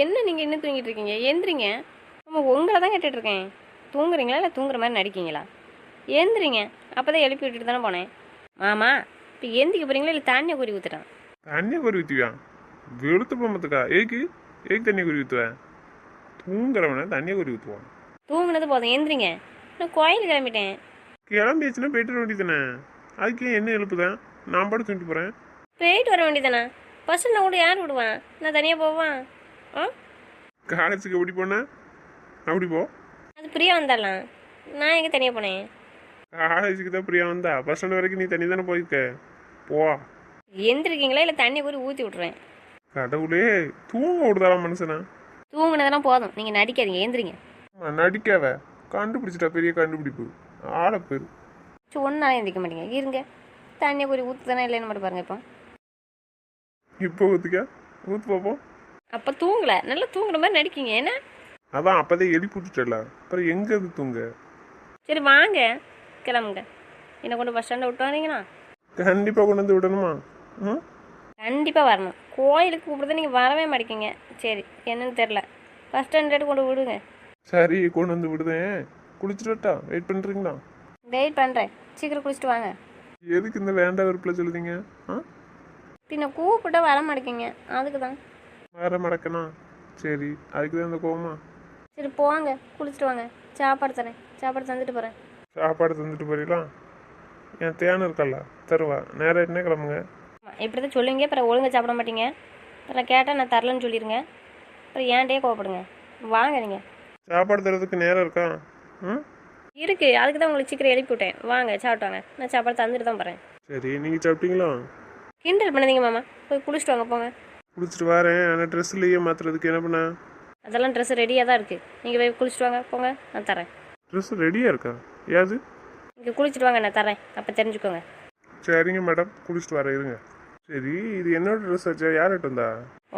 என்ன நீங்கள் இன்னும் தூங்கிட்டு இருக்கீங்க? எந்திரிங்க. ஆமாம், உங்களை தான் கேட்டுட்டு இருக்கேன். தூங்குறீங்களா இல்லை தூங்குற மாதிரி நடிக்கீங்களா? எந்திரிங்க. அப்போ தான் எழுப்பி விட்டுட்டு தானே போனேன். மாமா, இப்போ எந்திரிக்க போகிறீங்களா இல்லை தண்ணியை கூறி ஊற்றுட்டான்? தண்ணியை குறி ஊற்றுவியா? வெளுத்து போமத்துக்கா ஏக்கு ஏக்கு தண்ணியை குறி ஊற்றுவேன்? தூங்குறவன தண்ணியை குறி ஊற்றுவான். தூங்குனது போதும், எந்திரிங்க. நான் கோயில் கிளம்பிட்டேன். கிளம்பியாச்சுன்னா போயிட்டு வேண்டியதானே? அதுக்கு என்ன எழுப்புதான்? நான் பாட்டு தூங்கிட்டு போகிறேன். போயிட்டு வர வேண்டியதானே? பஸ்ஸில் நான் கூட யார் விடுவான்? நான் தனியாக போவான்? ஆ, காலேஜுக்கு எப்படி போனேன்? அப்படி போ. அது பிரியா வந்தாலாம். நான் எங்கே தனியாக போனேன்? காலேஜுக்கு தான் பிரியா வந்தா. பஸ் ஸ்டாண்ட் வரைக்கும் நீ தண்ணி தானே போயிருக்க. போ. எந்திரிக்கீங்களா இல்லை தண்ணியை கூறி ஊற்றி விட்ருவேன்? கடவுளே, தூங்க விடுதாலாம் மனுஷனா? தூங்குனதெல்லாம் போதும், நீங்கள் நடிக்காதீங்க. எந்திரிங்க. நடிக்காவ கண்டுபிடிச்சிட்டா பெரிய கண்டுபிடிப்பு. ஆளை பேரு ஒன்றாலும் எந்திரிக்க மாட்டீங்க. இருங்க, தண்ணியை கூறி ஊற்றுதானே இல்லைன்னு மட்டும் பாருங்கள். இப்போ ஊத்துக்க ஊத்து பார்ப்போம். அப்போ தூங்கலை, நல்லா தூங்குற மாதிரி நடிக்கீங்க என்ன? அதான் அப்போதான் எழுப்பி விட்டுட்டல, அப்புறம் எங்க அது தூங்க? சரி வாங்க, கிளம்புங்க. என்னை கொண்டு பஸ் ஸ்டாண்டை விட்டு வரீங்களா? கண்டிப்பா கொண்டு வந்து விடணுமா? ம். கண்டிப்பாக வரணும். கோயிலுக்கு கூப்பிடுறது நீங்கள் வரவே மாட்டேங்க. சரி, என்னன்னு தெரில. பஸ் ஸ்டாண்டர்டு கொண்டு விடுங்க. சரி கொண்டு வந்து விடுதேன். குளிச்சுட்டு வரட்டா? வெயிட் பண்ணுறீங்களா? வெயிட் பண்ணுறேன். சீக்கிரம் குளிச்சுட்டு வாங்க. எதுக்கு இந்த வேண்டாம் வெறுப்பில் சொல்லுதீங்க? ஆ, பின்ன கூப்பிட்டா வர மாட்டேங்க, அதுக்கு தான். வேற மடக்கணா? சரி, அதுக்கு தான் இந்த கோவமா? சரி போவாங்க, குளிச்சுட்டு வாங்க. சாப்பாடு தரேன், சாப்பாடு தந்துட்டு போகிறேன். சாப்பாடு தந்துட்டு போறீங்களா? என் தேனை இருக்கல்ல, தருவா. நேரம் என்ன கிளம்புங்க. இப்படி தான் சொல்லுவீங்க, அப்புறம் ஒழுங்கா சாப்பிட மாட்டீங்க. அப்புறம் கேட்டால் நான் தரலன்னு சொல்லிடுங்க. அப்புறம் ஏன்டே கோவப்படுங்க. வாங்க நீங்கள். சாப்பாடு தரதுக்கு நேரம் இருக்கா? ம். இருக்குது, அதுக்கு தான் உங்களுக்கு சீக்கிரம் எழுப்பி விட்டேன். வாங்க சாப்பிட்டாங்க, நான் சாப்பாடு தந்துட்டு தான் போகிறேன். சரி, நீங்கள் சாப்பிட்டீங்களா? கிண்டல் பண்ணாதீங்க மாமா. போய் குளிச்சுட்டு வாங்க, போங்க. குளிச்சுட்டு வரேன். ஆனால் ட்ரெஸ்லையே மாற்றுறதுக்கு என்ன பண்ண? அதெல்லாம் ட்ரெஸ் ரெடியாக தான் இருக்குது. நீங்கள் போய் குளிச்சுட்டு வாங்க, போங்க, நான் தரேன். ட்ரெஸ் ரெடியாக இருக்கா? யாது? நீங்கள் குளிச்சுட்டு வாங்க, நான் தரேன். அப்போ தெரிஞ்சுக்கோங்க. சரிங்க மேடம், குளிச்சுட்டு வரேன் இருங்க. சரி, இது என்னோட ட்ரெஸ் ஆச்சா? யார் எடுத்து வந்தா?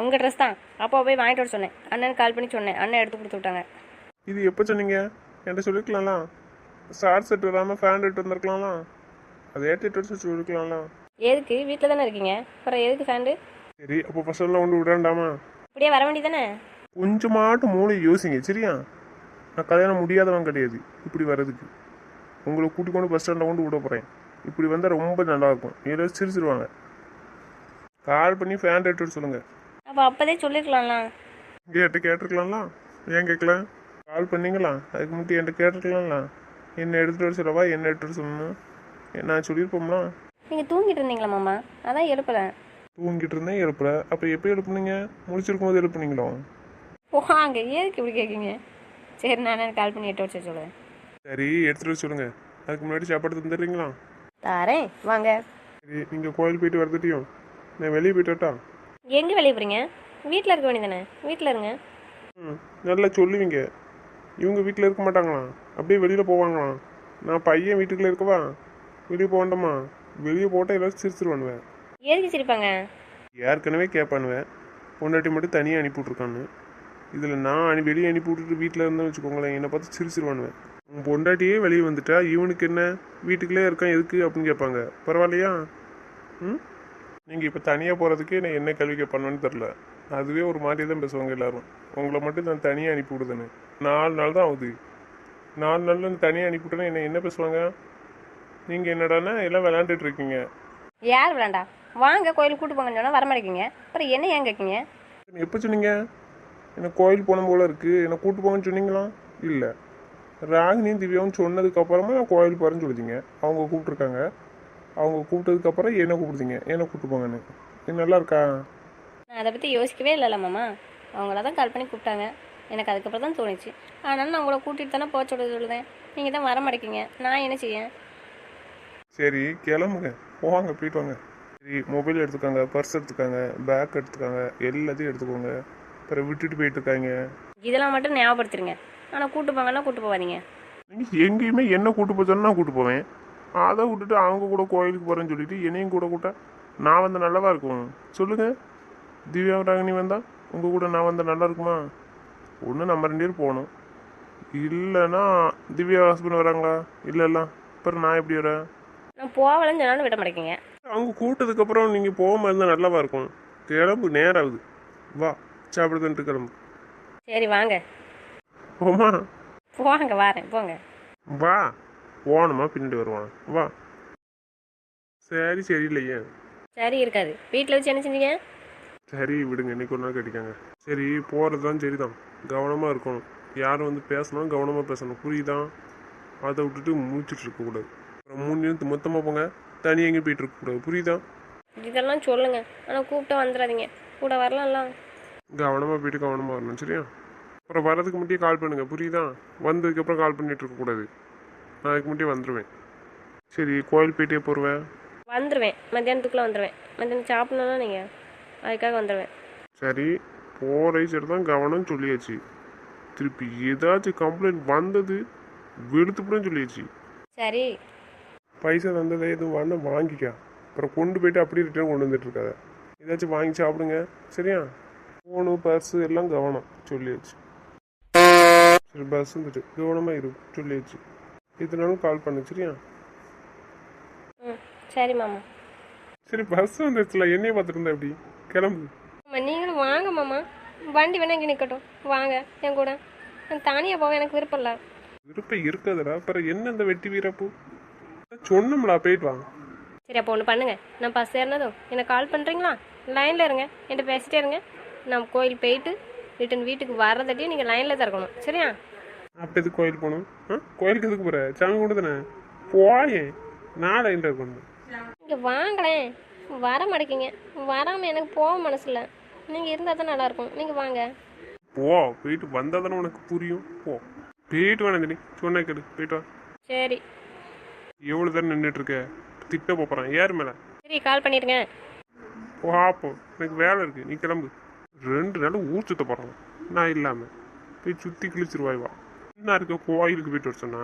உங்கள் ட்ரெஸ் தான். அப்போ போய் வாங்கிட்டு வர சொன்னேன். அண்ணன் கால் பண்ணி சொன்னேன், அண்ணன் எடுத்து கொடுத்து விட்டாங்க. இது எப்போ சொன்னீங்க? என்கிட்ட சொல்லிருக்கலாம்லாம். ஷார்ட் செட் இல்லாமல் ஃபேன் எடுத்து வந்திருக்கலாம்லாம். அதை ஏற்றிட்டு வச்சு சொல்லிருக்கலாம்லாம். எதுக்கு? வீட்டில் தானே இருக்கீங்க, அப்புறம் எதுக்கு ஃபேண்டு? சரி, அப்போ பசங்களாம் கொண்டு விடாண்டாமா? இப்படியே வர வேண்டியதானே? கொஞ்சமாட்டு மூளை யோசிங்க சரியா? நான் கல்யாணம் முடியாதவன் கிடையாது இப்படி வர்றதுக்கு. உங்களை கூட்டி கொண்டு பஸ் ஸ்டாண்டில் கொண்டு விட போகிறேன். இப்படி வந்தால் ரொம்ப நல்லாயிருக்கும். ஏதோ சிரிச்சிருவாங்க. கால் பண்ணி ஃபேன் எடுத்து வர சொல்லுங்கள். அப்போ அப்போதே சொல்லியிருக்கலாம்லாம். கேட்டிருக்கலாம்லாம். ஏன் கேட்கல? கால் பண்ணீங்களா? அதுக்கு முன்னாடி என்கிட்ட கேட்டிருக்கலாம்ல. என்ன எடுத்துகிட்டு வர சொல்லவா? என்ன எடுத்துகிட்டு வர சொல்லணும்? நான் சொல்லியிருப்போம்லாம். நீங்கள் தூங்கிட்டு இருந்தீங்களா மாமா? அதான் எழுப்பலை. தூங்கிட்டு இருந்தேன் எழுப்புற. அப்போ எப்போ எழுப்புனீங்க? முடிச்சிருக்கும் போது எழுப்புனீங்களோ? வாங்க, எதுக்கு இப்படி கேட்குங்க? சரி, நான் கால் பண்ணி 8 வருஷம் சொல்லுவேன். சரி, எடுத்துகிட்டு வர சொல்லுங்கள். அதுக்கு முன்னாடி சாப்பாடு தந்துடுறீங்களா? தாரேன், வாங்க. சரி, நீங்கள் கோயில் போயிட்டு வரதுட்டியும் நான் வெளியே போயிட்டு வரட்டா? எங்கே வெளியே போகிறீங்க? வீட்டில் இருக்க வேண்டியதானே? வீட்டில் இருங்க. ம், நல்லா சொல்லுவீங்க. இவங்க வீட்டில் இருக்க மாட்டாங்களா? அப்படியே வெளியில் போவாங்களாம். நான் பையன் வீட்டுக்குள்ளே இருக்கவா? வெளியே போக வேண்டாமா? வெளியே போட்டால் எல்லாரும் சிரிச்சிருவானுவேன். எதுக்கு சிரிப்பாங்க? ஏற்கனவே கேட்பானுவேன். பொண்டாட்டி மட்டும் தனியாக அனுப்பி விட்ருக்கான்னு. இதில் நான் வெளியே அனுப்பி விட்டுட்டு வீட்டில் இருந்தேன்னு வச்சுக்கோங்களேன், என்னை பார்த்து சிரிச்சிருவானுவேன். உன் பொண்டாட்டியே வெளியே வந்துட்டா இவனுக்கு என்ன? வீட்டுக்குள்ளே இருக்கான் எதுக்கு அப்படின்னு கேட்பாங்க. பரவாயில்லையா? ம். நீங்கள் இப்போ தனியாக போகிறதுக்கே நான் என்ன கேள்வி கேட்பானு தெரில. அதுவே ஒரு மாதிரி தான் பேசுவாங்க எல்லாரும். உங்களை மட்டும் நான் தனியாக அனுப்பி விடுதேன்னு 4 நாள் தான் ஆகுது. 4 நாளில் தனியாக அனுப்பி விட்டேன்னா என்ன பேசுவாங்க? நீங்கள் என்னடானா எல்லாம் விளையாண்டுட்டு இருக்கீங்க. யார் விளாண்டா? வாங்க கோயிலுக்கு கூட்டு போங்கன்னு சொன்னால் வரமாட்டேங்க. அப்புறம் என்ன ஏன் கேட்குங்க? எப்போ சொன்னீங்க? என்ன கோயில் போன போல இருக்குது, என்னை கூட்டு போங்கன்னு சொன்னீங்களா? இல்லை, ராகினியும் திவ்யாவும் சொன்னதுக்கப்புறமா நான் கோயில் போகிறேன்னு சொல்லிட்டீங்க. அவங்க கூப்பிட்ருக்காங்க. அவங்க கூப்பிட்டதுக்கப்புறம் என்ன கூப்பிடுதீங்க, என்ன கூப்பிட்டு போங்கன்னு. இது நல்லா இருக்கா? நான் அதை பற்றி யோசிக்கவே இல்லைல்ல மாமா. அவங்கள தான் கால் பண்ணி கூப்பிட்டாங்க. எனக்கு அதுக்கப்புறம் தான் தோணுச்சு. ஆனாலும் நான் உங்களை கூட்டிகிட்டு தானே போக சொல்லுதேன். நீங்கள் தான் வர மாட்டேங்கிங்க. நான் என்ன செய்ய? சரி கிளம்புங்க, போவாங்க, போயிட்டு வாங்க. சரி, மொபைல் எடுத்துக்காங்க, பர்ஸ் எடுத்துக்காங்க, பேக் எடுத்துக்காங்க, எல்லாத்தையும் எடுத்துக்கோங்க. அப்புறம் விட்டுட்டு போயிட்டு இருக்காங்க. இதெல்லாம் மட்டும் ஞாபகப்படுத்திருங்க. ஆனால் கூட்டு போங்கன்னா கூட்டு போகாதீங்க. நீங்கள் எங்கேயுமே என்ன கூட்டு போச்சோன்னா நான் கூட்டு போவேன். அதை விட்டுட்டு அவங்க கூட கோயிலுக்கு போகிறேன்னு சொல்லிட்டு என்னையும் கூட கூட்ட நான் வந்து நல்லாவா இருக்கும்? சொல்லுங்கள். திவ்யா ராகினி வந்தால் உங்கள் கூட நான் வந்தால் நல்லா இருக்குமா? ஒன்று நம்ம 2 பேரும் போகணும். இல்லைன்னா திவ்யா ஹஸ்பண்ட் வராங்களா? இல்லைல்ல, அப்புறம் நான் எப்படி வரேன்? நான் போகலன்னு சொன்னாலும் விட மாட்டேங்கிங்க. அவங்க கூட்டதுக்கப்புறம் நீங்கள் போகாமல் இருந்தால் நல்லாவா இருக்கும்? கிளம்பு, நேரம் ஆகுது. வா, சாப்பிடுதுன்ட்டு கிளம்பு. சரி வாங்க. போமா போங்க, வாரேன், போங்க. வா. போனோமா பின்னாடி வருவான் வா. சரி சரியில்லையே. சரி இருக்காது. வீட்டில் வச்சு என்ன செஞ்சீங்க? சரி விடுங்க, இன்னைக்கு ஒரு நாள் கட்டிக்காங்க. சரி போகிறது தான் சரிதான், கவனமாக இருக்கணும். யாரும் வந்து பேசணும், கவனமாக பேசணும், புரியுதா? அதை விட்டுட்டு மூச்சுட்டு இருக்கக்கூடாது. அப்புறம் 3 நிமிஷத்து மொத்தமாக போங்க, தனியாக எங்கேயும் போயிட்டு இருக்கக்கூடாது, புரியுதா? இதெல்லாம் சொல்லுங்க, ஆனால் கூப்பிட்டா வந்துடாதீங்க. கூட வரலாம்ல. கவனமாக போயிட்டு கவனமாக வரணும், சரியா? அப்புறம் வரதுக்கு முன்னாடியே கால் பண்ணுங்க, புரியுதா? வந்ததுக்கப்புறம் கால் பண்ணிட்டு இருக்கக்கூடாது. நான் அதுக்கு முன்னாடியே வந்துடுவேன். சரி கோயில் போயிட்டே போடுவேன். வந்துடுவேன், மத்தியானத்துக்குள்ளே வந்துடுவேன். மத்தியானம் சாப்பிட்ணுன்னா நீங்கள், அதுக்காக வந்துடுவேன். சரி போகிற சரி தான், கவனம் சொல்லியாச்சு. திருப்பி ஏதாச்சும் கம்ப்ளைண்ட் வந்தது வெளுத்துப்படும் சொல்லியாச்சு. சரி. பைசா தந்ததை எதுவும் வேணா வாங்கிக்க. அப்புறம் கொண்டு போயிட்டு அப்படியே ரிட்டர்ன் கொண்டு வந்துட்டு இருக்காத. ஏதாச்சும் வாங்கி சாப்பிடுங்க, சரியா? ஃபோனு பர்ஸு எல்லாம் கவனம் சொல்லியாச்சு. சரி பஸ் வந்துட்டு கவனமாக இரு சொல்லியாச்சு. இதனாலும் கால் பண்ணு, சரியா? ம் சரி மாமா. சரி பஸ் வந்துருச்சுல, என்னைய பார்த்துட்டு இருந்தா எப்படி? கிளம்பு. ஆமாம், நீங்களும் வாங்க மாமா. வண்டி வேணா இங்கே நிற்கட்டும், வாங்க என் கூட. நான் தனியாக போக எனக்கு விருப்பம் இல்லை. விருப்பம் இருக்காதுடா, அப்புறம் என்ன இந்த வெட்டி வீரப்பு? சொன்னோம்லா போயிட்டு வாங்க. சரி அப்போ ஒன்று பண்ணுங்கள், நான் பஸ் ஏறினதும் எனக்கு கால் பண்ணுறீங்களா? லைனில் இருங்க, என்கிட்ட பேசிட்டே இருங்க. நான் கோயில் போயிட்டு ரிட்டன் வீட்டுக்கு வர்றதட்டியும் நீங்கள் லைனில் தான் இருக்கணும், சரியா? அப்போ எதுக்கு கோயிலுக்கு போகணும்? கோயிலுக்கு எதுக்கு போகிற? சாமி கொண்டு தானே போயேன். நாளை என்ன இருக்கணும்? இங்கே வாங்களேன். வர மாட்டேங்கிங்க. வராமல் எனக்கு போக மனசில்ல. நீங்கள் இருந்தால் தான் நல்லாயிருக்கும். நீங்கள் வாங்க. போ, போயிட்டு வந்தால் தானே உனக்கு புரியும். போ போயிட்டு வேணாம் நீ சொன்ன கேடு, போயிட்டு வா. சரி. எவ்வளோ தானே நின்றுட்டு இருக்க? திட்ட போகிறான் யார் மேலே? சரி கால் பண்ணிடுங்க. பார்ப்போம், எனக்கு வேலை இருக்குது, நீ கிளம்பு. 2 நாள் ஊர் சுத்த போகிறான் நான் இல்லாமல். போய் சுற்றி கிழிச்சிருவாய் வா. என்ன இருக்க கோயிலுக்கு போயிட்டு வர சொன்னா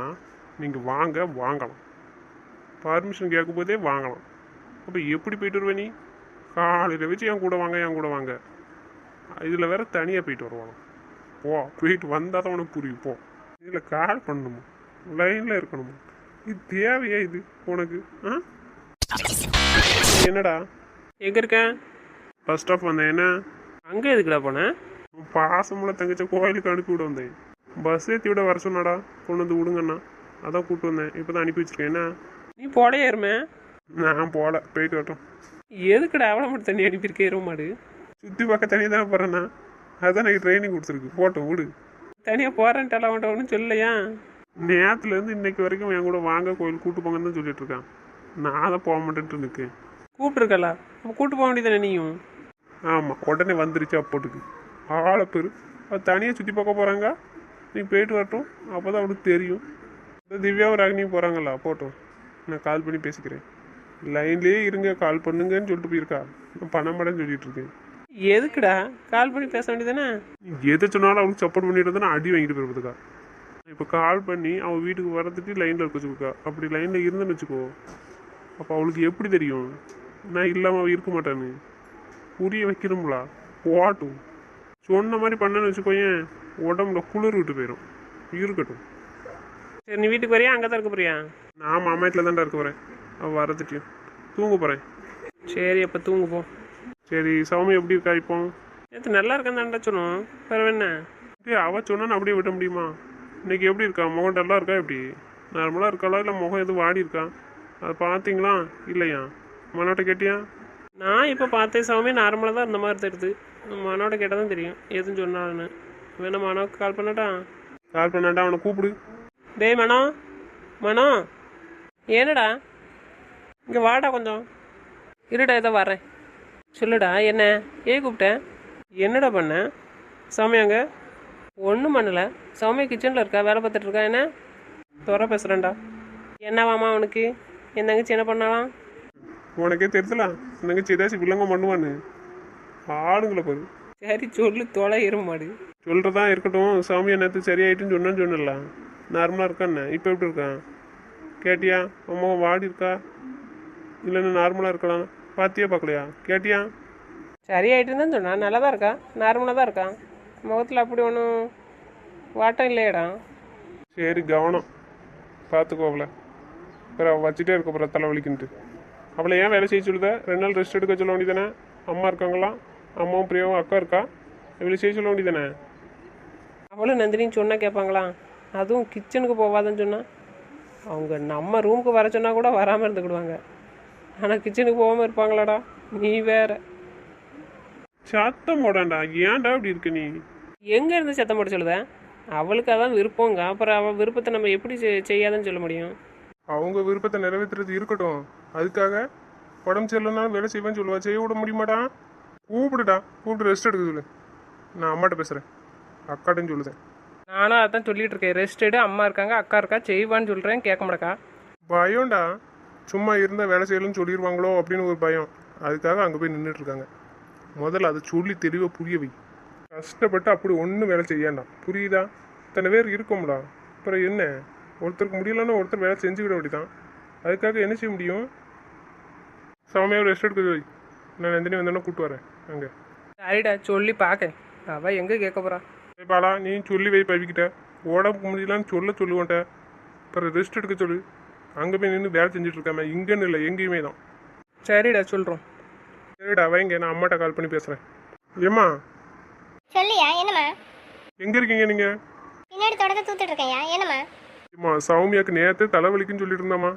நீங்கள் வாங்க வாங்கலாம். பர்மிஷன் கேட்கும் போதே வாங்கலாம். அப்போ எப்படி போயிட்டு வருவே நீ? காலையில் வச்சு என் கூட வாங்க என் கூட வாங்க. இதில் வேற தனியாக போயிட்டு வருவாங்க. போ, போயிட்டு வந்தால் தான் உனக்கு புரியும். போ. இதில் கால் பண்ணணுமா, லைனில் இருக்கணுமா? இது தேவையா இது உனக்கு? என்னடா எங்கே இருக்கேன்? பஸ் ஸ்டாப் வந்தேன். என்ன அங்கே எதுக்குடா போனேன்? பாசமுள்ள தங்கச்ச கோயிலுக்கு அனுப்பி விட வந்தேன். பஸ் ஏற்றி விட வர சொன்னாடா, கொண்டு வந்து விடுங்கண்ணா. அதான் கூப்பிட்டு வந்தேன். இப்போ தான் அனுப்பி வச்சிருக்கேன். என்ன நீ போடையே இருமே. நான் போகல, போயிட்டு வரட்டும். எதுக்குடா அவ்வளோ மட்டும் தண்ணி அனுப்பியிருக்கே மாடு? சுற்றி பக்கம் தனியாக தானே போகிறேண்ணா, அதுதான் எனக்கு ட்ரைனிங் கொடுத்துருக்கு. போட்டோம் விடு. தனியாக போகிறேன்ட்டு அவன்கிட்ட ஒன்றும் சொல்லலையா? நேற்றுலேருந்து இன்னைக்கு வரைக்கும் என் கூட வாங்க கோயில் கூட்டு போங்கன்னு தான் சொல்லிட்டு இருக்கான். நான் தான் போக மாட்டேன்ட்டு இருக்கேன். கூப்பிட்ருக்கல, அப்போ கூப்பிட்டு போக வேண்டியதானே நீயும்? ஆமாம், உடனே வந்துருச்சு அப்போட்டுக்கு. ஆளை பேர் அது தனியாக சுற்றி பார்க்க போகிறாங்க. நீ போயிட்டு வரட்டும், அப்போ தான் அவனுக்கு தெரியும். இந்த திவ்யாவும் ராகினியும் போகிறாங்களா, போட்டோம். நான் கால் பண்ணி பேசிக்கிறேன். லைன்லேயே இருங்க, கால் பண்ணுங்கன்னு சொல்லிட்டு போயிருக்கா. நான் பண்ண மாட்டேன்னு சொல்லிட்டு இருக்கேன். எதுக்குடா கால் பண்ணி பேச வேண்டியதானே? எதை சொன்னாலும் அவனுக்கு சப்போர்ட் பண்ணிட்டு இருந்தா அடி வாங்கிட்டு போயிருப்பதுக்கா. இப்போ கால் பண்ணி அவன் வீட்டுக்கு வரதுக்கு லைனில் இருக்க வச்சுக்கா. அப்படி லைனில் இருந்துன்னு வச்சுக்கோ, அப்போ அவளுக்கு எப்படி தெரியும் நான் இல்லாமல் அவள் இருக்க மாட்டான்னு? புரிய வைக்கணும்லா. போட்டும், சொன்ன மாதிரி பண்ணேன்னு வச்சுக்கோயேன், உடம்புல குளிர் விட்டு போயிடும். இருக்கட்டும். சரி நீ வீட்டுக்கு வரியா, அங்கே தான் இருக்க போறியா? நான் மாமாயத்தில் தான்டா இருக்க போகிறேன். அவள் வரதுட்டையும் தூங்க போகிறேன். சரி அப்போ தூங்கு போ. சரி சௌமி எப்படி இருக்கா இப்போ? நேற்று நல்லா இருக்கேன் தான்டா சொன்னோம், வேறு என்ன? அவள் சொன்னான்னு அப்படியே விட முடியுமா? இன்னைக்கு எப்படி இருக்கா? முகம் டல்லாக இருக்கா? எப்படி நார்மலாக இருக்காளா, இல்லை முகம் எதுவும் வாடி இருக்கா? அதை பார்த்தீங்களா இல்லையா? மனோட்ட கேட்டியா? நான் இப்போ பார்த்தேன், சௌமி நார்மலாக தான் இருந்த மாதிரி தெரியுது. மனோட கேட்டால் தான் தெரியும் எதுன்னு சொன்னான்னு. வேணா மனோவுக்கு கால் பண்ணட்டா? கால் பண்ணாண்டா, அவனை கூப்பிடு. டேய் மனோ, மனோ ஏனடா இங்கே வாடா கொஞ்சம். இருடா ஏதோ வரேன். சொல்லுடா என்ன, ஏன் கூப்பிட்டேன்? என்னடா பண்ண? சௌமியாங்க ஒன்றும் பண்ணலை. சௌமியா கிச்சனில் இருக்கா, வேலை பார்த்துட்டு இருக்கா. என்ன துறை பேசுகிறேன்டா. என்னவாமா அவனுக்கு? என் தங்கச்சி என்ன பண்ணலாம்? உனக்கே தெரிஞ்சல, தங்கச்சி ஏதாச்சும் வில்லங்க பண்ணுவான்னு. ஆளுங்களை பாரு. சரி சொல்லு, தொலை எருமாடு. சொல்கிறதா இருக்கட்டும். சாமியா நேற்று சரியாயிட்டுன்னு சொன்னேன்னு நார்மலாக இருக்கான்னு. இப்போ எப்படி இருக்கான் கேட்டியா? அம்மா வாடி இருக்கா இல்லைன்னு நார்மலாக இருக்கலாம். பார்த்தியா பார்க்கலையா? கேட்டியா? சரியாயிட்டுன்னு தான் சொன்னான். நல்லா தான் இருக்கா, நார்மலாக தான் இருக்கான். முகத்தில் அப்படி ஒன்றும் வாட்டம் இல்லையடா. சரி கவனம் பார்த்துக்கோ அவளை. அப்புறம் வச்சுட்டே இருக்க போகிற தலைவலிக்குன்ட்டு. அவளை ஏன் வேலை செய்ய சொல்லுத? 2 நாள் ரெஸ்ட் எடுக்க சொல்ல வேண்டியதானே? அம்மா இருக்காங்களா? அம்மாவும் பிரியாவும் அக்கா இருக்கா? இவளை செய்ய சொல்ல வேண்டியதானே? அவளும் நந்தினின்னு சொன்னால் கேட்பாங்களா? அதுவும் கிச்சனுக்கு போவாதுன்னு சொன்னால் அவங்க நம்ம ரூமுக்கு வர சொன்னால் கூட வராமல் இருந்துக்கிடுவாங்க. ஆனால் கிச்சனுக்கு போகாமல் இருப்பாங்களாடா? நீ வேற. சத்தம் போடாண்டா, ஏன்டா இப்படி இருக்க நீ? எங்கே இருந்து சத்தம் போட சொல்லுதேன்? அவளுக்கு அதான் விருப்பங்க. அப்புறம் அவள் விருப்பத்தை நம்ம எப்படி செய்யாதுன்னு சொல்ல முடியும்? அவங்க விருப்பத்தை நிறைவேற்றுறது இருக்கட்டும், அதுக்காக உடம்பு சரியில்லைனாலும் வேலை செய்வேன்னு சொல்லுவா. செய்ய விட முடியுமாடா? கூப்பிடுடா, கூப்பிட்டு ரெஸ்ட் எடுக்க சொல்லு. நான் அம்மாட்ட பேசுகிறேன், அக்காட்டையும் சொல்லுதேன். நானும் அதான் சொல்லிட்டு இருக்கேன். ரெஸ்ட் எடு, அம்மா இருக்காங்க, அக்கா இருக்கா, செய்வான்னு சொல்கிறேன், கேட்க மாட்டேக்கா. பயம்டா, சும்மா இருந்தால் வேலை செய்யலன்னு சொல்லிடுவாங்களோ அப்படின்னு ஒரு பயம். அதுக்காக அங்கே போய் நின்றுட்டு இருக்காங்க. முதல்ல அதை சொல்லி தெளிவாக புரிய வை. கஷ்டப்பட்டு அப்படி ஒன்றும் வேலை செய்யாண்டாம், புரியுதா? இத்தனை பேர் இருக்கோம்டா, அப்புறம் என்ன? ஒருத்தருக்கு முடியலன்னா ஒருத்தர் வேலை செஞ்சுக்கிட வேண்டியதான். அதுக்காக என்ன செய்ய முடியும்? சமையாக ரெஸ்ட் எடுக்க வை. நான் நந்தினி வந்தோன்னா கூப்பிட்டு வரேன் அங்கே. சரிடா, சொல்லி பார்க்க. அவள் எங்கே கேட்க போகிறா? பாலா, நீ சொல்லி வை பவிக்கிட்ட. உடம்புக்கு முடியலான்னு சொல்லுவேன்ட்ட. அப்புறம் ரெஸ்ட் எடுக்க சொல்லு. அங்கே போய் நின்று வேலை செஞ்சுட்டு இருக்காம, இங்கேன்னு இல்லை எங்கேயுமே தான். சரிடா, சொல்கிறோம். சரிடா வைங்க, நான் அம்மாட்ட கால் பண்ணி பேசுகிறேன். ஏம்மா சொல்லியா? என்னம்மா? எங்கே இருக்கீங்க நீங்கள்? பின்னாடி தொடக்க தூத்துட்டு இருக்கேன்யா. என்னம்மா? ஏம்மா, சௌமியாவுக்கு நேற்று தலைவலிக்குன்னு சொல்லிட்டு இருந்தாம்மா.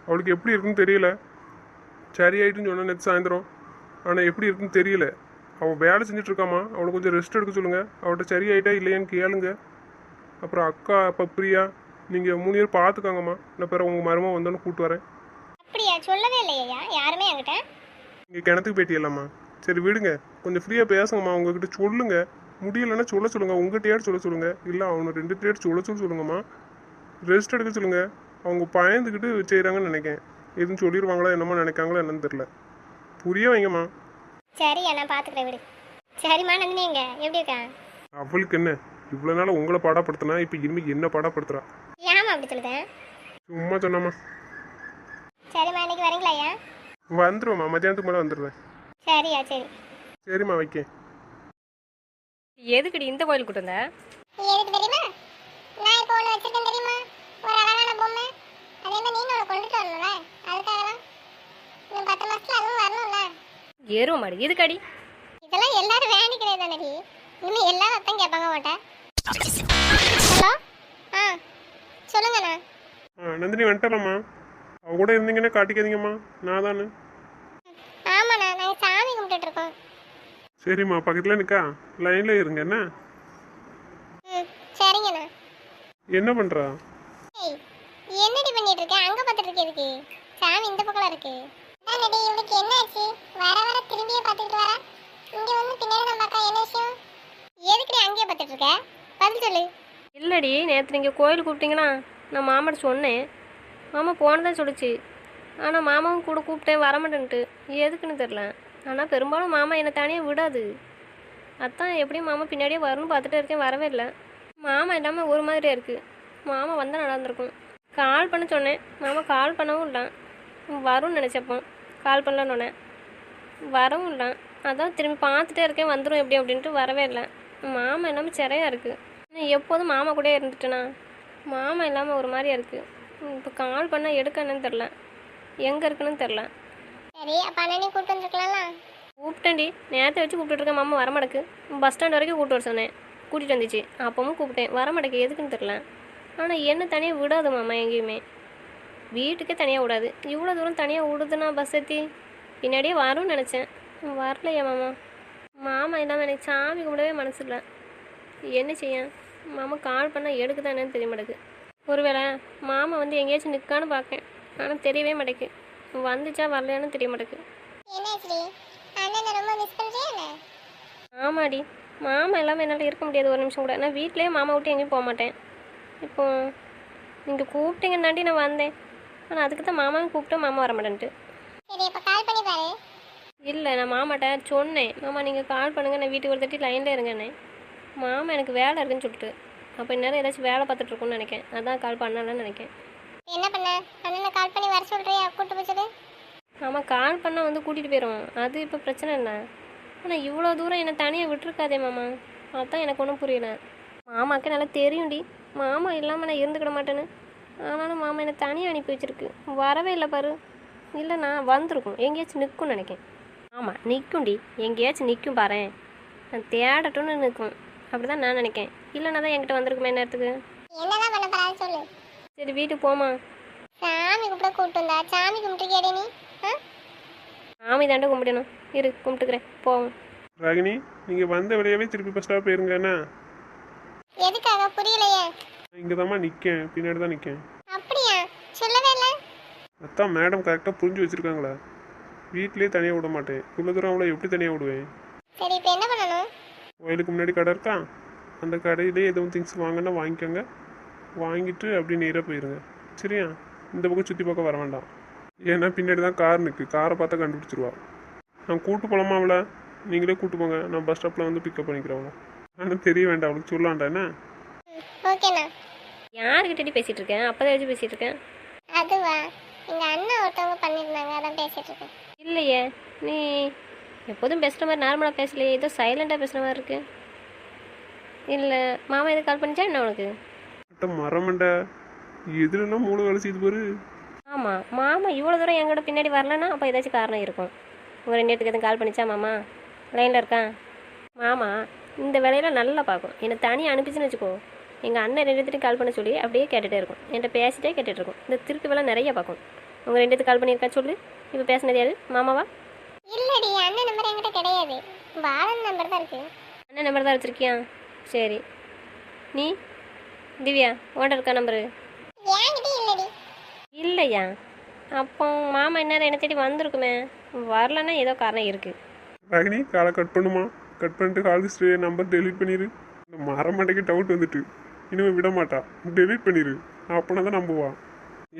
அவளுக்கு எப்படி இருக்குன்னு தெரியல. சரியாயிட்டுன்னு சொன்ன நேற்று சாயந்தரம். ஆனால் எப்படி இருக்குன்னு தெரியல. அவள் வேலை செஞ்சுட்டு இருக்காம்மா. அவளை கொஞ்சம் ரெஸ்ட் எடுக்க சொல்லுங்கள். அவள்கிட்ட சரியாயிட்டா இல்லையான்னு கேளுங்க. அப்புறம் அக்கா அப்பா பிரியா, நீங்கள் 3 பேர் பார்த்துக்காங்கம்மா. நான் பிறகு உங்கள் மருமக வந்தோன்னு கூப்பிட்டு வரேன். அப்படியா? சொல்லவே இல்லையா யாருமே என்கிட்ட? நீங்கள் கிணத்துக்கு போயிட்டியலாம்மா. சரி விடுங்க, கொஞ்சம் ஃப்ரீயாக பேசுங்கம்மா. உங்ககிட்ட சொல்லுங்க. முடியலைன்னா சொல்லுங்கள். உங்கள்கிட்டயாட்டு சொல்லுங்க. இல்லை அவனை 2 பேர்ட்டு சொல்லுங்கம்மா. ரெஸ்ட் எடுக்க சொல்லுங்கள். அவங்க பயந்துக்கிட்டு செய்கிறாங்கன்னு நினைக்கேன். எதுவும் சொல்லிடுவாங்களா என்னமோ நினைக்காங்களோ என்னன்னு தெரில. புரிய வைங்கம்மா. சரியா, நான் பார்த்துக்கிறேன், விடு. சரிம்மா. நந்தினி எங்க எப்படி இருக்கா? அவளுக்கு என்ன, இவ்வளோ நாள் உங்களை பாடப்படுத்தினா இப்போ இனிமேல் என்ன பாடப்படுத்துறா? ஏமா அப்படி சொல்லுதேன்? சும்மா சொன்னாம்மா. சரிம்மா, இன்னைக்கு வரீங்களா ஐயா? வந்துடுவேம்மா, மத்தியானத்துக்கு மேலே வந்துடுவேன். சரியா, சரி. சரிம்மா, வைக்கேன். எதுக்குடி இந்த கோயில் கூட்டு வந்த? எதுக்கு தெரியுமா? நான் இப்போ ஒன்று வச்சிருக்கேன் தெரியுமா? ஒரு அழகான பொம்மை. அதே மாதிரி நீங்க ஒன்று கொண்டுட்டு வரணும்ல, அதுக்காக தான். இன்னும் 10 மாசத்துல அதுவும் வரணும்ல. எருவ மாடு எதுக்கடி? இதெல்லாம் எல்லாரும் வேண்டிக்கிறே தானடி. இனிமே எல்லாரும் அத்தான் கேட்பாங்க மாட்டேன். ஹலோ, ஆ சொல்லுங்கண்ணா. நந்தினி வந்துட்டலாம்மா. அவ கூட இருந்தீங்கன்னா காட்டிக்காதீங்கம்மா, நான் தானே. ஆமாண்ணா, நாங்கள் சாமி கும்பிட்டுட்டு இருக்கோம். சரிம்மா, பக்கத்தில் நிற்கா, லைனில் இருங்க. என்ன ம், சரிங்கண்ணா. என்ன பண்ணுறா? ஏய், என்னடி பண்ணிட்டு இருக்க? அங்கே பார்த்துட்டு இருக்க எதுக்கு? சாமி இந்த பக்கம் இருக்கு. அதானடி, இவளுக்கு என்ன ஆச்சு? வர வர திரும்பியே பார்த்துக்கிட்டு வரா. இங்கே வந்து பின்னாடி நம்ம அக்கா என்ன விஷயம்? எதுக்குடி அங்கேயே பார்த்துட்டு இருக்க? பதில் சொல்லு. இல்லடி, நேற்று நீங்கள் கோயில் கூப்பிட்டீங்கன்னா நான் மாமாட்ட சொன்னேன். மாமா போனதான் சொல்லிச்சு. ஆனால் மாமாவும் கூட கூப்பிட்டேன், வரமாட்டேன்ட்டு. எதுக்குன்னு தெரில. ஆனால் பெரும்பாலும் மாமா என்னை தனியாக விடாது. அதான் எப்படியும் மாமா பின்னாடியே வரும்னு பார்த்துட்டே இருக்கேன், வரவே இல்லை. மாமா இல்லாமல் ஒரு மாதிரியாக இருக்குது. மாமா வந்தால் நடந்திருக்கும். கால் பண்ண சொன்னேன், மாமா கால் பண்ணவும் இல்லை. வரும்னு நினச்சப்போ கால் பண்ணலன்னு வரவும் இல்லை. அதான் திரும்பி பார்த்துட்டே இருக்கேன், வந்துடும் எப்படி அப்படின்ட்டு வரவே இல்லை. மாமா இல்லாமல் சிறையாக இருக்குது. நான் எப்போதும் மாமா கூட இருந்துட்டேனா, மாமா இல்லாமல் ஒரு மாதிரியாக இருக்குது. இப்போ கால் பண்ணால் எடுக்கணுன்னு தெரில, எங்கே இருக்குன்னு தெரில. சரி, அப்போ அண்ணனே கூப்பிட்டு வந்துருக்கலாம்ல. கூப்பிட்டேன்டி, நேரத்தை வச்சு கூப்பிட்டுருக்கேன். மாமா வரமாட்டேக்கு. பஸ் ஸ்டாண்ட் வரைக்கும் கூப்பிட்டு வர சொன்னேன், கூட்டிகிட்டு வந்துச்சு. அப்பவும் கூப்பிட்டேன், வரமாட்டேக்கு. எதுக்குன்னு தெரில. ஆனால் என்ன தனியாக விடாது மாமா, எங்கேயுமே வீட்டுக்கே தனியாக விடாது. இவ்வளோ தூரம் தனியாக விடுதுன்னா பஸ் ஏற்றி பின்னாடியே வரும்னு நினச்சேன், வரலையா மாமா. மாமா இல்லாமல் எனக்கு சாமி கும்பிடவே மனசு இல்லை. என்ன செய்ய? மாமா கால் பண்ணால் எடுக்குதான் என்னன்னு தெரிய மாட்டேக்கு. ஒருவேளை மாமா வந்து எங்கேயாச்சும் நிற்கான்னு பார்க்கேன், ஆனால் தெரியவே மாட்டேக்கு. வந்துச்சா வரலையான்னு தெரிய மாட்டேக்கு. என்னாச்சு? அண்ணனை ரொம்ப மிஸ் பண்ணுறியா என்ன? ஆமாடி, மாமா இல்லாமல் என்னால் இருக்க முடியாது ஒரு நிமிஷம் கூட. நான் வீட்டிலேயே மாமா விட்டு எங்கேயும் போக மாட்டேன். இப்போ நீங்கள் கூப்பிட்டீங்கன்னாண்டி நான் வந்தேன். ஆனால் அதுக்கு தான் மாமாவும் கூப்பிட்டேன், மாமா வர மாட்டேன்ட்டு. சரி, இப்போ கால் பண்ணி பாரு. இல்லை, நான் மாமாட்ட சொன்னேன், மாமா நீங்கள் கால் பண்ணுங்கள், நான் வீட்டுக்கு ஒரு தட்டி லைனில் இருங்கண்ணே. மாமா எனக்கு வேலை இருக்குன்னு சொல்லிட்டு, அப்போ இந்நேரம் ஏதாச்சும் வேலை பார்த்துட்ருக்கோன்னு நினைக்கேன். அதான் கால் பண்ணலன்னு நினைக்கேன். என்ன பண்ண? அண்ணனை கால் பண்ணி வர சொல்றியா? கூட்டு போய் சொல்லு. ஆமாம், கால் பண்ணால் வந்து கூட்டிகிட்டு போயிடும், அது இப்போ பிரச்சனை இல்லை. ஆனால் இவ்வளோ தூரம் என்னை தனியாக விட்டுருக்காதே மாமா, அதான் எனக்கு ஒன்றும் புரியல. மாமாவுக்கு நல்லா தெரியும்டி, மாமா இல்லாமல் நான் இருந்துக்கிட மாட்டேன்னு. ஆனாலும் மாமா என்னை தனியாக அனுப்பி வச்சிருக்கு, வரவே இல்லை பாரு. இல்லை, நான் வந்திருக்கும், எங்கேயாச்சும் நிற்கும்னு நினைக்கேன். ஆமாம், நிற்கும்டி, எங்கேயாச்சும் நிற்கும் பாரு. நான் தேடட்டும்னு நிற்கும், அப்படி தான் நான் நினைக்கேன். இல்லைன்னா தான் என்கிட்ட வந்திருக்குமே நேரத்துக்கு. என்னதான் பண்ண போறான்னு சொல்லு. சரி வீட்டுக்கு போமா. சாமி கும்பிட கூப்பிட்டு வந்தா சாமி கும்பிட்டுருக்கியாடே நீ? சாமி தாண்டா கும்பிடணும். இரு கும்பிட்டுக்கிறேன் போவோம். ராகினி, நீங்கள் வந்த வழியாவே திருப்பி பஸ் ஸ்டாப் போயிருங்க என்ன? எதுக்காக புரியலையே? இங்கே தாம்மா நிற்கேன், பின்னாடி தான் நிற்கேன். அப்படியா? சொல்லவே இல்லை. அதான் மேடம் கரெக்டாக புரிஞ்சு வச்சுருக்காங்களா? வீட்டிலே தனியாக விட மாட்டேன். இவ்வளோ தூரம் அவளை எப்படி தனியாக விடுவேன்? சரி இப்போ என்ன பண்ணணும்? வயலுக்கு முன்னாடி கடை இருக்கா, அந்த கடையிலே எதுவும் திங்ஸ் வாங்கினா வாங்கிக்கோங்க. வாங்கிட்டு அப்படி நேராக போயிருங்க. சரியா? இந்த பக்கம் சுற்றி பார்க்க வர வேண்டாம். ஏன்னா பின்னாடி தான் கார் நிற்கு, காரை பார்த்தா கண்டுபிடிச்சிருவா. நான் கூட்டு போகலாமா அவளை? நீங்களே கூட்டு போங்க, நான் பஸ் ஸ்டாப்பில் வந்து பிக்கப் பண்ணிக்கிறேன். ஆனால் தெரிய வேண்டாம், அவளுக்கு சொல்லாண்டா என்ன? ஓகேண்ணா. யாருக்கிட்டடி பேசிகிட்டு இருக்கேன்? அப்போ தான் வச்சு பேசிகிட்டு இருக்கேன். அதுவா? எங்கள் அண்ணா ஒருத்தவங்க பண்ணியிருந்தாங்க, அதான் பேசிட்டு இருக்கேன். இல்லையே, நீ எப்போதும் பேசுகிற மாதிரி நார்மலாக பேசலையே, ஏதோ சைலண்டாக பேசுகிற மாதிரி இருக்கு. இல்லை மாமா எதுக்கு கால் பண்ணிச்சா என்ன உனக்கு? மரமண்டா, எதுலாம் மூளை வேலை செய்து பாரு. ஆமாம், மாமா இவ்வளோ தூரம் எங்கூட பின்னாடி வரலன்னா அப்போ ஏதாச்சும் காரணம் இருக்கும். உங்கள் ரெண்டு பேத்துக்கு எதுவும் கால் பண்ணிச்சா மாமா? லைனில் இருக்கான் மாமா. இந்த வேலையெல்லாம் நல்லா பார்க்கும். என்னை தனியாக அனுப்பிச்சுன்னு வச்சுக்கோ, எங்கள் அண்ணன் ரெண்டு பேர்த்தையும் கால் பண்ண சொல்லி அப்படியே கேட்டுகிட்டே இருக்கும். என்கிட்ட பேசிட்டே கேட்டுட்டு இருக்கும். இந்த திருட்டு வேலை நிறைய பார்க்கும். உங்கள் ரெண்டு பேத்துக்கு கால் பண்ணியிருக்கா சொல்லு. இப்போ பேசினது யாரு? மாமாவா? இல்லடி, அண்ணன் நம்பர் என்கிட்ட கிடையாது. பாலன் நம்பர் தான் இருக்கு. அண்ணன் நம்பர் தான் வச்சுருக்கியா? சரி. நீ திவ்யா ஓண்டர் இருக்கா நம்பரு? என்கிட்ட இல்லடி. இல்லையா? அப்போ மாமா என்ன என்ன தேடி வந்திருக்குமே. வரலன்னா ஏதோ காரணம் இருக்குது. ராகினி, காலை கட் பண்ணுமா? கட் பண்ணிட்டு கால் ஹிஸ்ட்ரி நம்பர் டெலீட் பண்ணிடு. இந்த மரமண்டைக்கு டவுட் வந்துட்டு இனிமேல் விட மாட்டா. டெலீட் பண்ணிடு, அப்போனா தான் நம்புவா.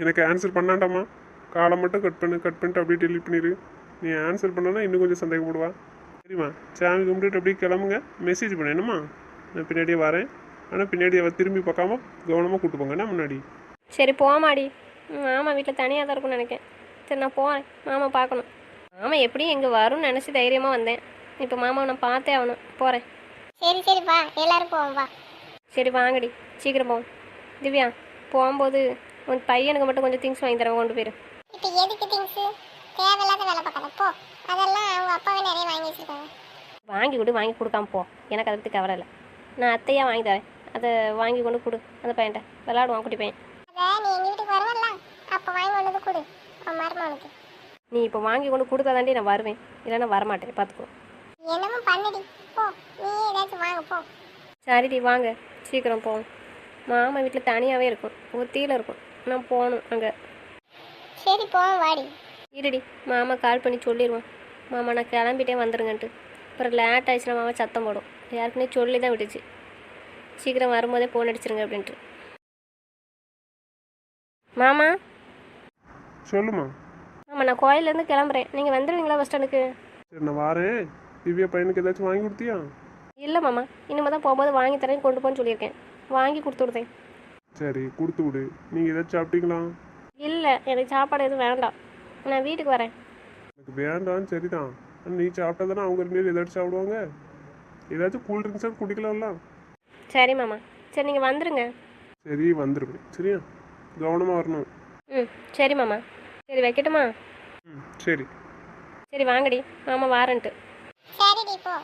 எனக்கு ஆன்சர் பண்ணாண்டாமா. காலை மட்டும் கட் பண்ணிட்டு அப்படியே டெலீட் பண்ணிடு. நீ ஆன்சர் பண்ணனா இன்னும் கொஞ்சம் சந்தேகப்படுவா. சரிம்மா, சாமி கும்பிட்டுட்டு அப்படியே கிளம்புங்க. மெசேஜ் பண்ணணுமா? நான் பின்னாடியே வரேன். ஆனால் பின்னாடி அவள் திரும்பி பார்க்காம கவனமாக கூட்டு போங்கன்னா முன்னாடி. சரி போமாடி. மாமா வீட்டில் தனியாக தான் இருக்கும்னு நினைக்கேன். சரி நான் போகிறேன், மாமா பார்க்கணும். மாமா எப்படியும் இங்கே வரும்னு நினச்சி தைரியமாக வந்தேன். இப்போ மாமாவை நான் பார்த்தே ஆகணும். போகிறேன். சரி சரி வா, எல்லாரும் போவோம் வா. சரி வாங்கடி, சீக்கிரம் போவோம். திவ்யா போகும்போது உன் பையனுக்கு மட்டும் கொஞ்சம் திங்ஸ் வாங்கி தரேன், கொண்டு போயிரு. இப்போ எதுக்கு திங்ஸு? தேவையில்லாத வேலை பார்க்காத போ. அதெல்லாம் அவங்க அப்பாவே நிறைய வாங்கி வச்சுருக்காங்க. வாங்கி கொடு, வாங்கி கொடுக்காம போ. எனக்கு அதை பற்றி கவலை இல்லை. நான் அத்தையாக வாங்கி தரேன். அதை வாங்கி கொண்டு கொடு அந்த பையன்ட்ட. விளாடுவான் குட்டி பையன். அதை நீ எங்கள் வீட்டுக்கு வருவல்ல, அப்போ வாங்கி கொண்டு வந்து கொடு உன் மருமகனுக்கு. நீ இப்போ வாங்கி கொண்டு கொடுத்தா தாண்டி நான் வருவேன், இல்லைன்னா வரமாட்டேன். பார்த்துக்கோ. என்னமோ பண்ணுடி போ. நீ ஏதாச்சும் வாங்க போ. சரிடி வாங்க, சீக்கிரம் போவோம். மாமா வீட்டில் தனியாகவே இருக்கும், ஒத்தியில் இருக்கும். நான் போகணும் அங்கே. சரி போவோம் வாடி. இருடி, மாமா கால் பண்ணி சொல்லிடுவோம். மாமா நான் கிளம்பிட்டே வந்துருங்கன்ட்டு. அப்புறம் லேட் ஆயிடுச்சுன்னா மாமா சத்தம் போடும். யாருக்குன்னே சொல்லி தான் விட்டுச்சு, சீக்கிரம் வரும்போதே ஃபோன் அடிச்சிருங்க அப்படின்ட்டு. மாமா சொல்லுமா. ஆமாம், நான் கோயிலேருந்து கிளம்புறேன். நீங்கள் வந்துடுவீங்களா பஸ் ஸ்டாண்டுக்கு? சரி நான் வரேன். திவ்யா பையனுக்கு ஏதாச்சும் வாங்கி கொடுத்தியா? இல்லை மாமா, இனிமேல் தான் போகும்போது வாங்கி தரேன், கொண்டு போன்னு சொல்லியிருக்கேன். வாங்கி கொடுத்து விடுதேன். சரி கொடுத்து விடு. நீங்கள் ஏதாச்சும் சாப்பிட்டீங்களா? இல்லை, எனக்கு சாப்பாடு எதுவும் வேண்டாம். நான் வீட்டுக்கு வரேன். எனக்கு வேண்டாம். சரிதான், ஆனால் நீ சாப்பிட்டா தானே அவங்க ரெண்டு பேரும் ஏதாச்சும் சாப்பிடுவாங்க. ஏதாச்சும் கூல் ட்ரிங்க்ஸாக குடிக்கலாம்ல? சரி மாமா, சரி நீங்கள் வந்துடுங்க. சரி வந்துருவேன். சரியா? கவனமாக வரணும். ம் சரி மாமா. சரி வைக்கட்டுமா? சரி. சரி வாங்கடி, மாமா வாரன்ட்டு. சரிடி போ.